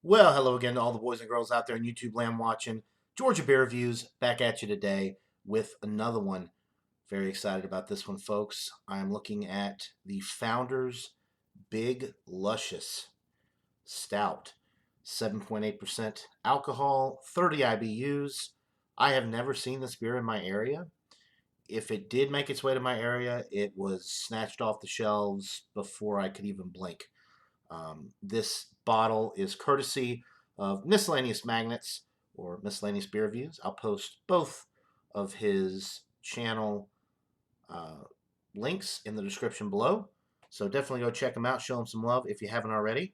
Well, hello again to all the boys and girls out there in YouTube land watching. Georgia Beer Reviews back at you today with another one. Very excited about this one, folks. I'm looking at the Founders Big Luscious Stout. 7.8% alcohol, 30 IBUs. I have never seen this beer in my area. If it did make its way to my area, it was snatched off the shelves before I could even blink. This bottle is courtesy of Miscellaneous Magnets or Miscellaneous Beer Reviews. I'll post both of his channel uh, links in the description below. So definitely go check him out. Show him some love if you haven't already.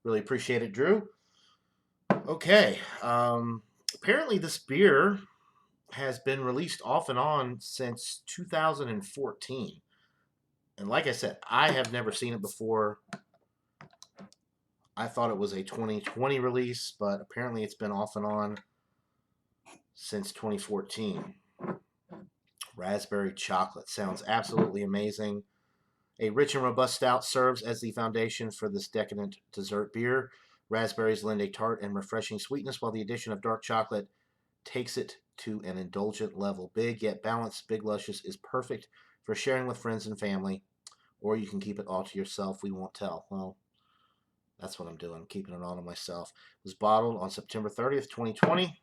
Really appreciate it, Drew. Okay. Apparently, this beer has been released off and on since 2014. And like I said, I have never seen it before. I thought it was a 2020 release, but apparently it's been off and on since 2014. Raspberry chocolate sounds absolutely amazing. A rich and robust stout serves as the foundation for this decadent dessert beer. Raspberries lend a tart and refreshing sweetness, while the addition of dark chocolate takes it to an indulgent level. Big yet balanced, Big Luscious is perfect for sharing with friends and family, or you can keep it all to yourself. We won't tell. Well, that's what I'm doing, keeping it all to myself. It was bottled on September 30th, 2020.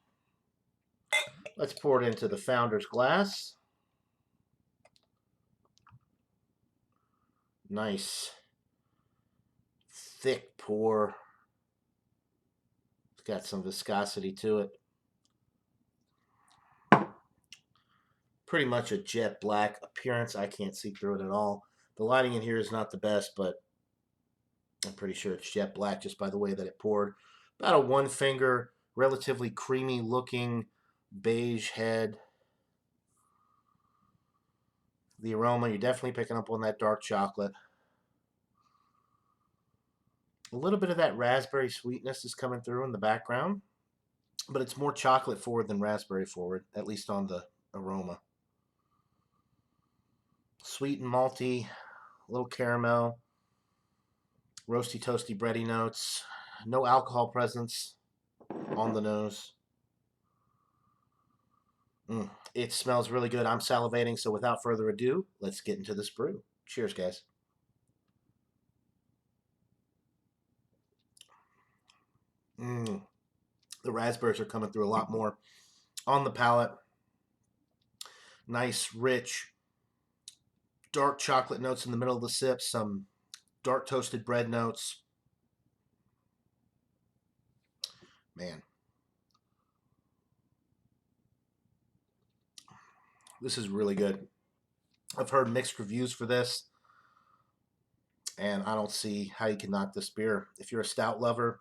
Let's pour it into the Founder's glass. Nice, thick pour. It's got some viscosity to it. Pretty much a jet black appearance. I can't see through it at all. The lighting in here is not the best, but I'm pretty sure it's jet black just by the way that it poured. About a one finger, relatively creamy looking beige head. The aroma, you're definitely picking up on that dark chocolate. A little bit of that raspberry sweetness is coming through in the background, but it's more chocolate forward than raspberry forward, at least on the aroma. Sweet and malty, a little caramel, roasty, toasty, bready notes. No alcohol presence on the nose. It smells really good. I'm salivating, so without further ado, let's get into this brew. Cheers, guys. The raspberries are coming through a lot more on the palate. Nice, rich, dark chocolate notes in the middle of the sip. Some dark toasted bread notes. Man, this is really good. I've heard mixed reviews for this, and I don't see how you can knock this beer. If you're a stout lover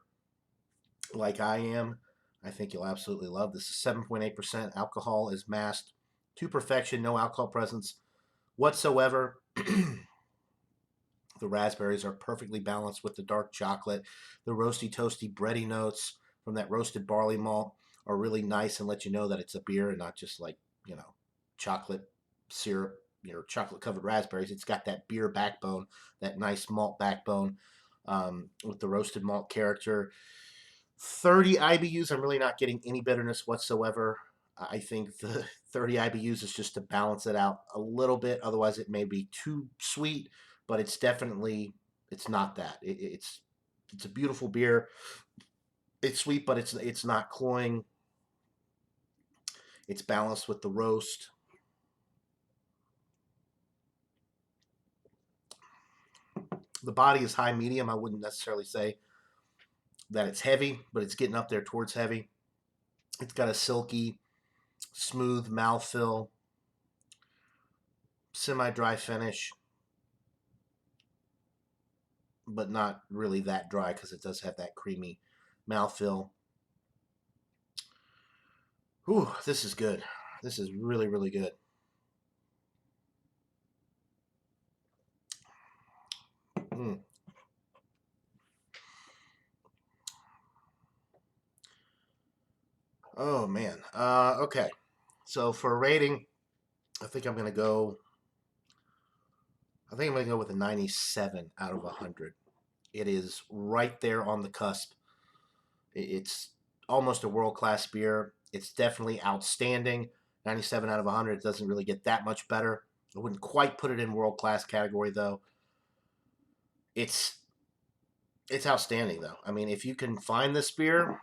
like I am, I think you'll absolutely love this. 7.8% alcohol is masked to perfection, no alcohol presence whatsoever. The raspberries are perfectly balanced with the dark chocolate. The roasty, toasty, bready notes from that roasted barley malt are really nice and let you know that it's a beer and not just like, chocolate syrup, chocolate covered raspberries. It's got that beer backbone, that nice malt backbone with the roasted malt character. 30 IBUs, I'm really not getting any bitterness whatsoever. I think the 30 IBUs is just to balance it out a little bit. Otherwise, it may be too sweet, but it's not that. It's a beautiful beer. It's sweet, but it's not cloying. It's balanced with the roast. The body is high medium. I wouldn't necessarily say that it's heavy, but it's getting up there towards heavy. It's got a silky, smooth mouthfeel, semi-dry finish, but not really that dry because it does have that creamy mouthfeel. Ooh, this is good. This is really, really good. Mm. Oh man. Okay. So for a rating, I think I'm gonna go. I think I'm gonna go with a 97 out of 100. It is right there on the cusp It's almost a world-class beer. It's definitely outstanding. 97 out of 100. It doesn't really get that much better. I wouldn't quite put it in world-class category, though. It's outstanding, though. I mean, if you can find this beer,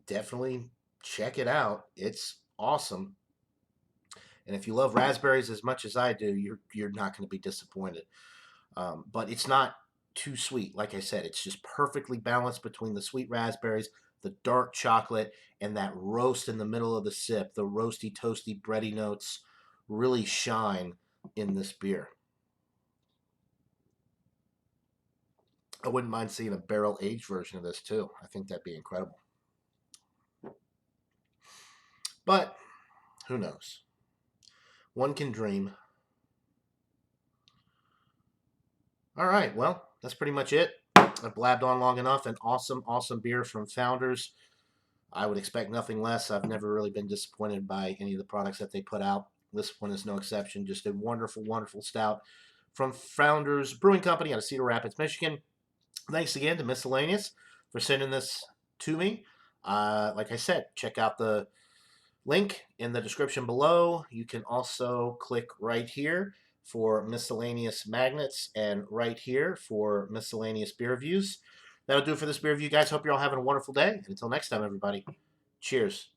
definitely check it out. It's awesome. And if you love raspberries as much as I do, you're not going to be disappointed. But it's not too sweet. Like I said, it's just perfectly balanced between the sweet raspberries, the dark chocolate, and that roast in the middle of the sip. The roasty, toasty, bready notes really shine in this beer. I wouldn't mind seeing a barrel-aged version of this, too. I think that'd be incredible. But who knows? One can dream. All right, well, that's pretty much it. I've blabbed on long enough. An awesome, awesome beer from Founders. I would expect nothing less. I've never really been disappointed by any of the products that they put out. This one is no exception. Just a wonderful, wonderful stout from Founders Brewing Company out of Cedar Rapids, Michigan. Thanks again to Miscellaneous for sending this to me. Like I said, check out the link in the description below. You can also click right here for miscellaneous magnets and right here for miscellaneous beer reviews. That'll do it for this beer review, guys. Hope you're all having a wonderful day. And until next time, everybody, cheers.